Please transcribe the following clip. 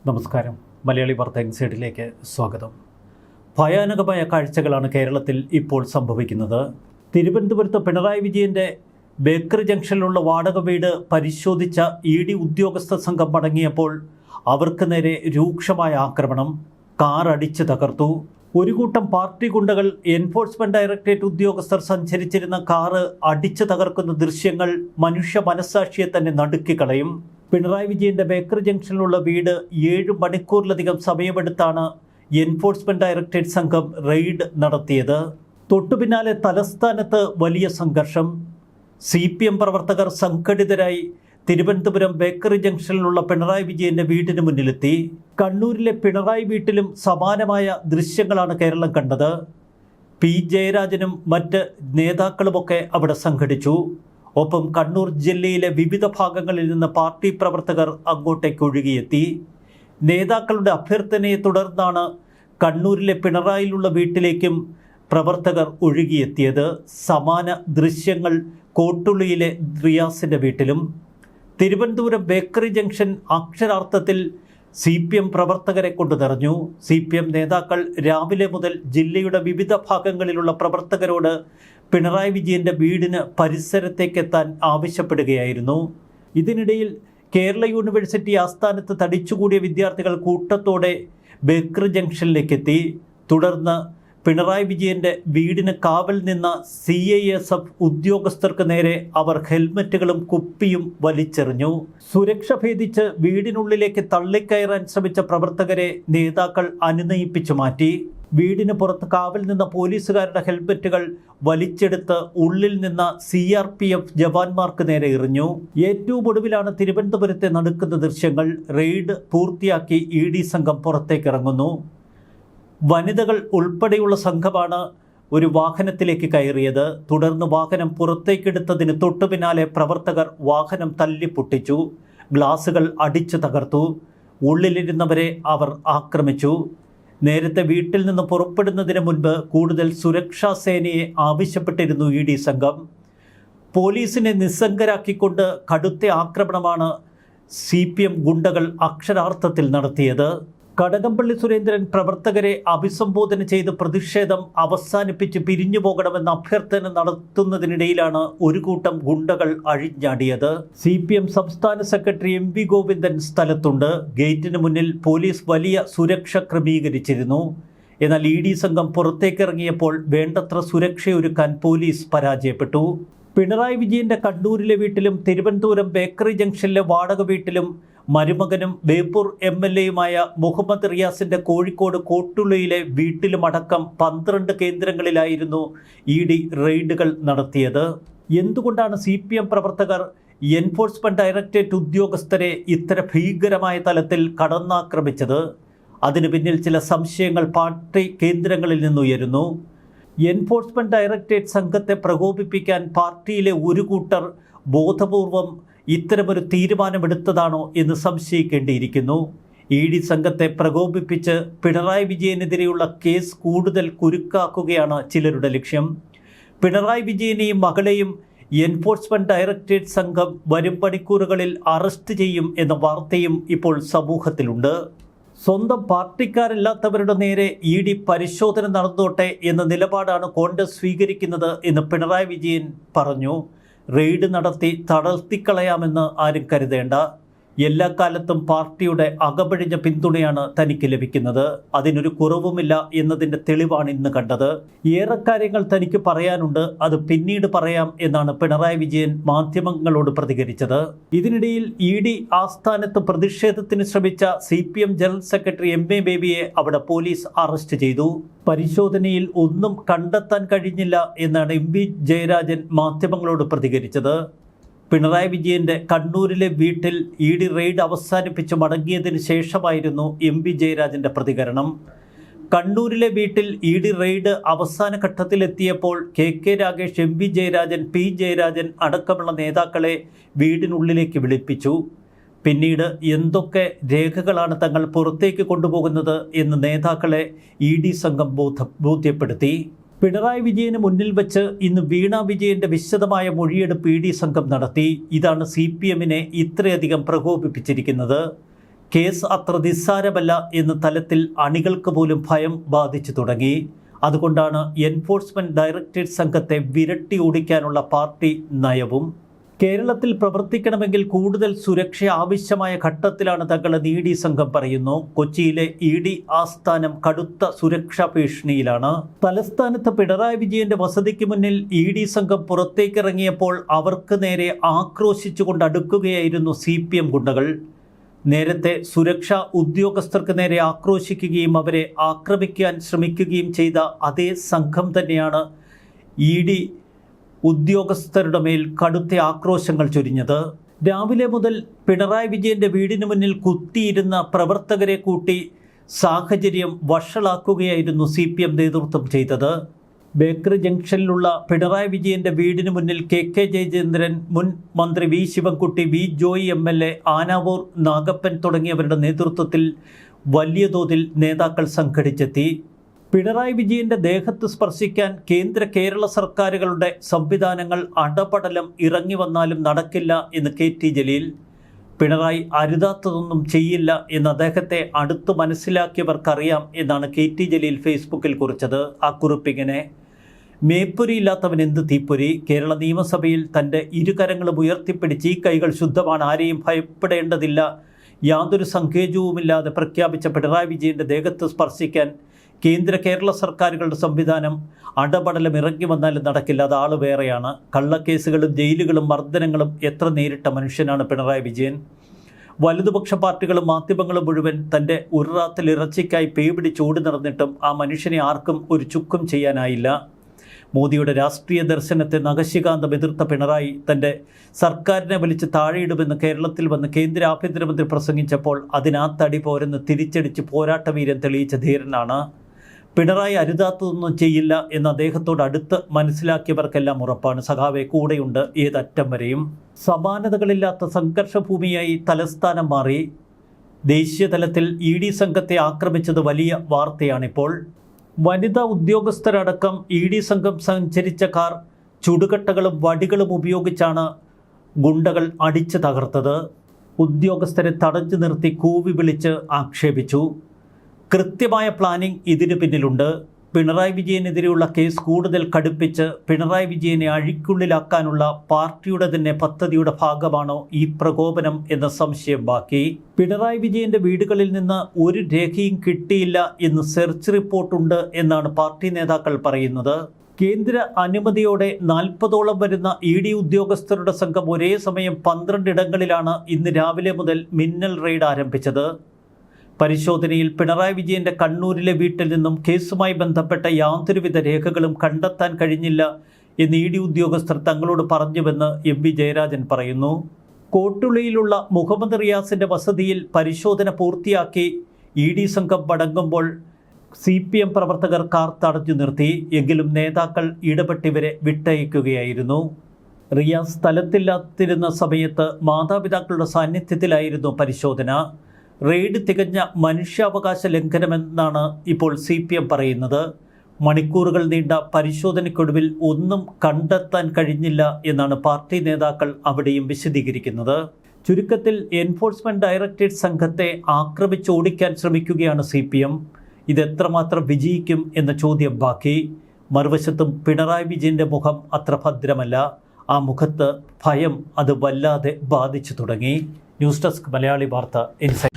നമസ്കാരം. മലയാളി വാർത്ത ഇൻസൈഡിലേക്ക് സ്വാഗതം. ഭയാനകമായ കാഴ്ചകളാണ് കേരളത്തിൽ ഇപ്പോൾ സംഭവിക്കുന്നത്. തിരുവനന്തപുരത്ത് പിണറായി വിജയൻ്റെ ബേക്കറി ജംഗ്ഷനിലുള്ള വാടക വീട് പരിശോധിച്ച ED ഉദ്യോഗസ്ഥ സംഘം മടങ്ങിയപ്പോൾ അവർക്ക് നേരെ രൂക്ഷമായ ആക്രമണം. കാർ അടിച്ച് തകർത്തു. ഒരു കൂട്ടം പാർട്ടി ഗുണ്ടകൾ എൻഫോഴ്സ്മെന്റ് ഡയറക്ടറേറ്റ് ഉദ്യോഗസ്ഥർ സഞ്ചരിച്ചിരുന്ന കാറ് അടിച്ചു തകർക്കുന്ന ദൃശ്യങ്ങൾ മനുഷ്യ മനസ്സാക്ഷിയെ തന്നെ നടുക്കിക്കളയും. പിണറായി വിജയൻ്റെ ബേക്കറി ജംഗ്ഷനിലുള്ള വീട് 7 മണിക്കൂറിലധികം സമയമെടുത്താണ് എൻഫോഴ്സ്മെന്റ് ഡയറക്ടറേറ്റ് സംഘം റെയ്ഡ് നടത്തിയത്. തൊട്ടുപിന്നാലെ തലസ്ഥാനത്ത് വലിയ സംഘർഷം. CPM പ്രവർത്തകർ സംഘടിതരായി തിരുവനന്തപുരം ബേക്കറി ജംഗ്ഷനിലുള്ള പിണറായി വിജയൻ്റെ വീടിന് മുന്നിലെത്തി. കണ്ണൂരിലെ പിണറായി വീട്ടിലും സമാനമായ ദൃശ്യങ്ങളാണ് കേരളം കണ്ടത്. P. ജയരാജനും മറ്റ് നേതാക്കളുമൊക്കെ അവിടെ സംഘടിച്ചു. ഒപ്പം കണ്ണൂർ ജില്ലയിലെ വിവിധ ഭാഗങ്ങളിൽ നിന്ന് പാർട്ടി പ്രവർത്തകർ അങ്ങോട്ടേക്ക് ഒഴുകിയെത്തി. നേതാക്കളുടെ അഭ്യർത്ഥനയെ തുടർന്നാണ് കണ്ണൂരിലെ പിണറായിലുള്ള വീട്ടിലേക്കും പ്രവർത്തകർ ഒഴുകിയെത്തിയത്. സമാന ദൃശ്യങ്ങൾ കോട്ടുള്ളിയിലെ റിയാസിൻ്റെ വീട്ടിലും. തിരുവനന്തപുരം ബേക്കറി ജംഗ്ഷൻ അക്ഷരാർത്ഥത്തിൽ CPM പ്രവർത്തകരെ കൊണ്ട് നിറഞ്ഞു. CPM നേതാക്കൾ രാവിലെ മുതൽ ജില്ലയുടെ വിവിധ ഭാഗങ്ങളിലുള്ള പ്രവർത്തകരോട് പിണറായി വിജയൻ്റെ വീടിന് പരിസരത്തേക്കെത്താൻ ആവശ്യപ്പെടുകയായിരുന്നു. ഇതിനിടയിൽ കേരള യൂണിവേഴ്സിറ്റി ആസ്ഥാനത്ത് തടിച്ചുകൂടിയ വിദ്യാർത്ഥികൾ കൂട്ടത്തോടെ ബേക്കറി ജംഗ്ഷനിലേക്കെത്തി. തുടർന്ന് പിണറായി വിജയൻ്റെ വീടിന് കാവൽ നിന്ന CISF ഉദ്യോഗസ്ഥർക്ക് നേരെ അവർ ഹെൽമറ്റുകളും കുപ്പിയും വലിച്ചെറിഞ്ഞു. സുരക്ഷ ഭേദിച്ച് വീടിനുള്ളിലേക്ക് തള്ളിക്കയറാൻ ശ്രമിച്ച പ്രവർത്തകരെ നേതാക്കൾ അനുനയിപ്പിച്ചു മാറ്റി. വീടിന് പുറത്ത് കാവൽ നിന്ന പോലീസുകാരുടെ ഹെൽമറ്റുകൾ വലിച്ചെടുത്ത് ഉള്ളിൽ നിന്ന CRPF ജവാന്മാർക്ക് നേരെ എറിഞ്ഞു. ഏറ്റവും ഒടുവിലാണ് തിരുവനന്തപുരത്തെ നടുക്കുന്ന ദൃശ്യങ്ങൾ. റെയ്ഡ് പൂർത്തിയാക്കി ED സംഘം പുറത്തേക്കിറങ്ങുന്നു. വനിതകൾ ഉൾപ്പെടെയുള്ള സംഘമാണ് ഒരു വാഹനത്തിലേക്ക് കയറിയത്. തുടർന്ന് വാഹനം പുറത്തേക്കെടുത്തതിന് തൊട്ടുപിന്നാലെ പ്രവർത്തകർ വാഹനം തല്ലിപ്പൊട്ടിച്ചു. ഗ്ലാസുകൾ അടിച്ചു തകർത്തു. ഉള്ളിലിരുന്നവരെ അവർ ആക്രമിച്ചു. നേരത്തെ വീട്ടിൽ നിന്ന് പുറപ്പെടുന്നതിന് മുൻപ് കൂടുതൽ സുരക്ഷാ സേനയെ ആവശ്യപ്പെട്ടിരുന്നു ED സംഘം. പോലീസിനെ നിസ്സംഗരാക്കിക്കൊണ്ട് കടുത്ത ആക്രമണമാണ് CPM ഗുണ്ടകൾ അക്ഷരാർത്ഥത്തിൽ നടത്തിയത്. കടകംപള്ളി സുരേന്ദ്രൻ പ്രവർത്തകരെ അഭിസംബോധന ചെയ്ത് പ്രതിഷേധം അവസാനിപ്പിച്ച് പിരിഞ്ഞു പോകണമെന്ന അഭ്യർത്ഥന നടത്തുന്നതിനിടയിലാണ് ഒരു കൂട്ടം ഗുണ്ടകൾ അഴിഞ്ഞാടിയത്. CPM സംസ്ഥാന സെക്രട്ടറി MV ഗോവിന്ദൻ സ്ഥലത്തുണ്ട്. ഗേറ്റിന് മുന്നിൽ പോലീസ് വലിയ സുരക്ഷ ക്രമീകരിച്ചിരുന്നു. എന്നാൽ ED സംഘം പുറത്തേക്കിറങ്ങിയപ്പോൾ വേണ്ടത്ര സുരക്ഷയൊരുക്കാൻ പോലീസ് പരാജയപ്പെട്ടു. പിണറായി വിജയൻ്റെ കണ്ണൂരിലെ വീട്ടിലും തിരുവനന്തപുരം ബേക്കറി ജംഗ്ഷനിലെ വാടക വീട്ടിലും മരുമകനും ബേപ്പൂർ MLAയുമായ മുഹമ്മദ് റിയാസിൻ്റെ കോഴിക്കോട് കോട്ടുള്ളിയിലെ വീട്ടിലുമടക്കം 12 കേന്ദ്രങ്ങളിലായിരുന്നു ED റെയ്ഡുകൾ നടത്തിയത്. എന്തുകൊണ്ടാണ് CPM പ്രവർത്തകർ എൻഫോഴ്സ്മെന്റ് ഡയറക്ടറേറ്റ് ഉദ്യോഗസ്ഥരെ ഇത്ര ഭീകരമായ തലത്തിൽ കടന്നാക്രമിച്ചത്? അതിനു പിന്നിൽ ചില സംശയങ്ങൾ പാർട്ടി കേന്ദ്രങ്ങളിൽ നിന്നുയരുന്നു. എൻഫോഴ്സ്മെന്റ് ഡയറക്ടറേറ്റ് സംഘത്തെ പ്രകോപിപ്പിക്കാൻ പാർട്ടിയിലെ ഒരു കൂട്ടർ ബോധപൂർവം ഇത്തരമൊരു തീരുമാനമെടുത്തതാണോ എന്ന് സംശയിക്കേണ്ടിയിരിക്കുന്നു. ED സംഘത്തെ പ്രകോപിപ്പിച്ച് പിണറായി വിജയനെതിരെയുള്ള കേസ് കൂടുതൽ കുരുക്കാക്കുകയാണ് ചിലരുടെ ലക്ഷ്യം. പിണറായി വിജയനെയും മകളെയും എൻഫോഴ്സ്മെന്റ് ഡയറക്ടറേറ്റ് സംഘം വരും മണിക്കൂറുകളിൽ അറസ്റ്റ് ചെയ്യും എന്ന വാർത്തയും ഇപ്പോൾ സമൂഹത്തിലുണ്ട്. സ്വന്തം പാർട്ടിക്കാരല്ലാത്തവരുടെ നേരെ ED പരിശോധന നടന്നോട്ടെ എന്ന നിലപാടാണ് കോൺഗ്രസ് സ്വീകരിക്കുന്നത് എന്ന് പിണറായി വിജയൻ പറഞ്ഞു. റെയ്ഡ് നടത്തി തളർത്തിക്കളയാമെന്ന് ആരും കരുതേണ്ട. എല്ലാ കാലത്തും പാർട്ടിയുടെ അകപഴിഞ്ഞ പിന്തുണയാണ് തനിക്ക് ലഭിക്കുന്നത്. അതിനൊരു കുറവുമില്ല എന്നതിൻ്റെ തെളിവാണ് ഇന്ന് കണ്ടത്. ഏറെ കാര്യങ്ങൾ തനിക്ക് പറയാനുണ്ട്, അത് പിന്നീട് പറയാം എന്നാണ് പിണറായി വിജയൻ മാധ്യമങ്ങളോട് പ്രതികരിച്ചത്. ഇതിനിടയിൽ ED ആസ്ഥാനത്ത് പ്രതിഷേധത്തിന് ശ്രമിച്ച CPM ജനറൽ സെക്രട്ടറി MA ബേബിയെ അവിടെ പോലീസ് അറസ്റ്റ് ചെയ്തു. പരിശോധനയിൽ ഒന്നും കണ്ടെത്താൻ കഴിഞ്ഞില്ല എന്നാണ് MV ജയരാജൻ മാധ്യമങ്ങളോട് പ്രതികരിച്ചത്. പിണറായി വിജയൻ്റെ കണ്ണൂരിലെ വീട്ടിൽ ED റെയ്ഡ് അവസാനിപ്പിച്ച് മടങ്ങിയതിന് ശേഷമായിരുന്നു MV ജയരാജൻ്റെ പ്രതികരണം. കണ്ണൂരിലെ വീട്ടിൽ ED റെയ്ഡ് അവസാന ഘട്ടത്തിലെത്തിയപ്പോൾ KK Ragesh, MV Jayarajan, P. Jayarajan അടക്കമുള്ള നേതാക്കളെ വീടിനുള്ളിലേക്ക് വിളിപ്പിച്ചു. പിന്നീട് എന്തൊക്കെ രേഖകളാണ് തങ്ങൾ പുറത്തേക്ക് കൊണ്ടുപോകുന്നത് എന്ന് നേതാക്കളെ ED സംഘം ബോധ്യപ്പെടുത്തി. പിണറായി വിജയന് മുന്നിൽ വെച്ച് ഇന്ന് വീണ വിജയന്റെ വിശദമായ മൊഴിയെടുപ്പ് ED സംഘം നടത്തി. ഇതാണ് CPMനെ ഇത്രയധികം പ്രകോപിപ്പിച്ചിരിക്കുന്നത്. കേസ് അത്ര നിസ്സാരമല്ല എന്ന തലത്തിൽ അണികൾക്ക് പോലും ഭയം ബാധിച്ചു തുടങ്ങി. അതുകൊണ്ടാണ് എൻഫോഴ്സ്മെന്റ് ഡയറക്ടറേറ്റ് സംഘത്തെ വിരട്ടി ഓടിക്കാനുള്ള പാർട്ടി നയവും. കേരളത്തിൽ പ്രവർത്തിക്കണമെങ്കിൽ കൂടുതൽ സുരക്ഷ ആവശ്യമായ ഘട്ടത്തിലാണ് തങ്ങളെന്ന് ഇ ഡി സംഘം പറയുന്നു. കൊച്ചിയിലെ ഇ ഡി ആസ്ഥാനം കടുത്ത സുരക്ഷാ ഭീഷണിയിലാണ്. തലസ്ഥാനത്ത് പിണറായി വിജയന്റെ വസതിക്ക് മുന്നിൽ ഇ ഡി സംഘം പുറത്തേക്കിറങ്ങിയപ്പോൾ അവർക്ക് നേരെ ആക്രോശിച്ചുകൊണ്ട് അടുക്കുകയായിരുന്നു CPM ഗുണ്ടകൾ. നേരത്തെ സുരക്ഷാ ഉദ്യോഗസ്ഥർക്ക് നേരെ ആക്രോശിക്കുകയും അവരെ ആക്രമിക്കാൻ ശ്രമിക്കുകയും ചെയ്ത അതേ സംഘം തന്നെയാണ് ഇ ഡി ഉദ്യോഗസ്ഥരുടെ മേൽ കടുത്ത ആക്രോശങ്ങൾ ചൊരിഞ്ഞത്. രാവിലെ മുതൽ പിണറായി വിജയന്റെ വീടിന് മുന്നിൽ കുത്തിയിരുന്ന പ്രവർത്തകരെ കൂട്ടി സാഹചര്യം വഷളാക്കുകയായിരുന്നു CPM നേതൃത്വം ചെയ്തത്. ബേക്കറി ജംഗ്ഷനിലുള്ള പിണറായി വിജയന്റെ വീടിന് മുന്നിൽ KK ജയചന്ദ്രൻ, മുൻ മന്ത്രി V Sivankutty, V Joy MLA, Anavoor Nagappan തുടങ്ങിയവരുടെ നേതൃത്വത്തിൽ വലിയ തോതിൽ നേതാക്കൾ സംഘടിച്ചെത്തി. പിണറായി വിജയന്റെ ദേഹത്ത് സ്പർശിക്കാൻ കേരള സർക്കാരുകളുടെ സംവിധാനങ്ങൾ അടപടലം ഇറങ്ങി വന്നാലും നടക്കില്ല എന്ന് KT ജലീൽ. പിണറായി അരുതാത്തതൊന്നും ചെയ്യില്ല എന്ന് അദ്ദേഹത്തെ അടുത്ത് മനസ്സിലാക്കിയവർക്കറിയാം എന്നാണ് KT ജലീൽ ഫേസ്ബുക്കിൽ കുറിച്ചത്. ആ കുറിപ്പിങ്ങനെ: മേപ്പൊരിയില്ലാത്തവൻ എന്ത് തീപ്പൊരി. കേരള നിയമസഭയിൽ തൻ്റെ ഇരുകരങ്ങളും ഉയർത്തിപ്പിടിച്ച് ഈ കൈകൾ ശുദ്ധമാണ്, ആരെയും ഭയപ്പെടേണ്ടതില്ല, യാതൊരു സങ്കേതവുമില്ലാതെ പ്രഖ്യാപിച്ച പിണറായി വിജയന്റെ ദേഹത്ത് സ്പർശിക്കാൻ കേരള സർക്കാരുകളുടെ സംവിധാനം അടപടലം ഇറങ്ങി വന്നാലും നടക്കില്ല. അത് ആൾ വേറെയാണ്. കള്ളക്കേസുകളും ജയിലുകളും മർദ്ദനങ്ങളും എത്ര നേരിട്ട മനുഷ്യനാണ് പിണറായി വിജയൻ. വലതുപക്ഷ പാർട്ടികളും മാധ്യമങ്ങളും മുഴുവൻ തൻ്റെ ഉരുറാത്തിൽ ഇറച്ചിക്കായി പേപിടിച്ച് ഓടി നടന്നിട്ടും ആ മനുഷ്യനെ ആർക്കും ഒരു ചുക്കും ചെയ്യാനായില്ല. മോദിയുടെ രാഷ്ട്രീയ ദർശനത്തെ നഖശികാന്തം എതിർത്ത പിണറായി തൻ്റെ സർക്കാരിനെ വലിച്ച് താഴെയിടുമെന്ന് കേരളത്തിൽ വന്ന് കേന്ദ്ര ആഭ്യന്തരമന്ത്രി പ്രസംഗിച്ചപ്പോൾ അതിനാത്തടി പോരെന്ന് തിരിച്ചടിച്ച് പോരാട്ടവീര്യം തെളിയിച്ച ധീരനാണ്. പിണറായി അരുതാത്തതൊന്നും ചെയ്യില്ല എന്ന് അദ്ദേഹത്തോട് അടുത്ത് മനസ്സിലാക്കിയവർക്കെല്ലാം ഉറപ്പാണ്. സഖാവെ കൂടെയുണ്ട് ഏതറ്റം വരെയും. സമാനതകളില്ലാത്ത സംഘർഷഭൂമിയായി തലസ്ഥാനം മാറി. ദേശീയ തലത്തിൽ ഇ ഡി സംഘത്തെ ആക്രമിച്ചത് വലിയ വാർത്തയാണിപ്പോൾ. വനിതാ ഉദ്യോഗസ്ഥരടക്കം ഇ ഡി സംഘം സഞ്ചരിച്ച കാർ ചുടുകട്ടകളും വടികളും ഉപയോഗിച്ചാണ് ഗുണ്ടകൾ അടിച്ചു തകർത്തത്. ഉദ്യോഗസ്ഥരെ തടഞ്ഞു നിർത്തി കൂവി വിളിച്ച് ആക്ഷേപിച്ചു. കൃത്യമായ പ്ലാനിംഗ് ഇതിന് പിന്നിലുണ്ട്. പിണറായി വിജയനെതിരെയുള്ള കേസ് കൂടുതൽ കടുപ്പിച്ച് പിണറായി വിജയനെ അഴിക്കുള്ളിലാക്കാനുള്ള പാർട്ടിയുടെ തന്നെ പദ്ധതിയുടെ ഭാഗമാണോ ഈ പ്രകോപനം എന്ന സംശയം ബാക്കി. പിണറായി വിജയന്റെ വീടുകളിൽ നിന്ന് ഒരു രേഖയും കിട്ടിയില്ല എന്ന് സെർച്ച് റിപ്പോർട്ടുണ്ട് എന്നാണ് പാർട്ടി നേതാക്കൾ പറയുന്നത്. കേന്ദ്ര അനുമതിയോടെ 40ഓളം വരുന്ന ഇ ഡി ഉദ്യോഗസ്ഥരുടെ സംഘം ഒരേ സമയം 12 ഇടങ്ങളിലാണ് ഇന്ന് രാവിലെ മുതൽ മിന്നൽ റെയ്ഡ് ആരംഭിച്ചത്. പരിശോധനയിൽ പിണറായി വിജയന്റെ കണ്ണൂരിലെ വീട്ടിൽ നിന്നും കേസുമായി ബന്ധപ്പെട്ട യാതൊരുവിധ രേഖകളും കണ്ടെത്താൻ കഴിഞ്ഞില്ല എന്ന് ഇ ഡി ഉദ്യോഗസ്ഥർ തങ്ങളോട് പറഞ്ഞുവെന്ന് MV ജയരാജൻ പറയുന്നു. കോട്ടുള്ളിയിലുള്ള മുഹമ്മദ് റിയാസിന്റെ വസതിയിൽ പരിശോധന പൂർത്തിയാക്കി ഇ ഡി സംഘം മടങ്ങുമ്പോൾ CPM പ്രവർത്തകർ കാർ തടഞ്ഞു നിർത്തി. എങ്കിലും നേതാക്കൾ ഇടപെട്ടിവരെ വിട്ടയക്കുകയായിരുന്നു. റിയാസ് സ്ഥലത്തില്ലാതിരുന്ന സമയത്ത് മാതാപിതാക്കളുടെ സാന്നിധ്യത്തിലായിരുന്നു പരിശോധന. റെയ്ഡ് തികഞ്ഞ മനുഷ്യാവകാശ ലംഘനമെന്നാണ് ഇപ്പോൾ CPM പറയുന്നത്. മണിക്കൂറുകൾ നീണ്ട പരിശോധനയ്ക്കൊടുവിൽ ഒന്നും കണ്ടെത്താൻ കഴിഞ്ഞില്ല എന്നാണ് പാർട്ടി നേതാക്കൾ അവിടെയും വിശദീകരിക്കുന്നത്. ചുരുക്കത്തിൽ എൻഫോഴ്സ്മെന്റ് ഡയറക്ടറേറ്റ് സംഘത്തെ ആക്രമിച്ചോടിക്കാൻ ശ്രമിക്കുകയാണ് CPM. ഇതെത്രമാത്രം വിജയിക്കും എന്ന ചോദ്യം ബാക്കി. മറുവശത്തും പിണറായി വിജയന്റെ മുഖം അത്ര ഭദ്രമല്ല. ആ മുഖത്ത് ഭയം അത് വല്ലാതെ ബാധിച്ചു തുടങ്ങി. ന്യൂസ് ഡെസ്ക് മലയാളി വാർത്ത ഇൻസൈറ്റ്.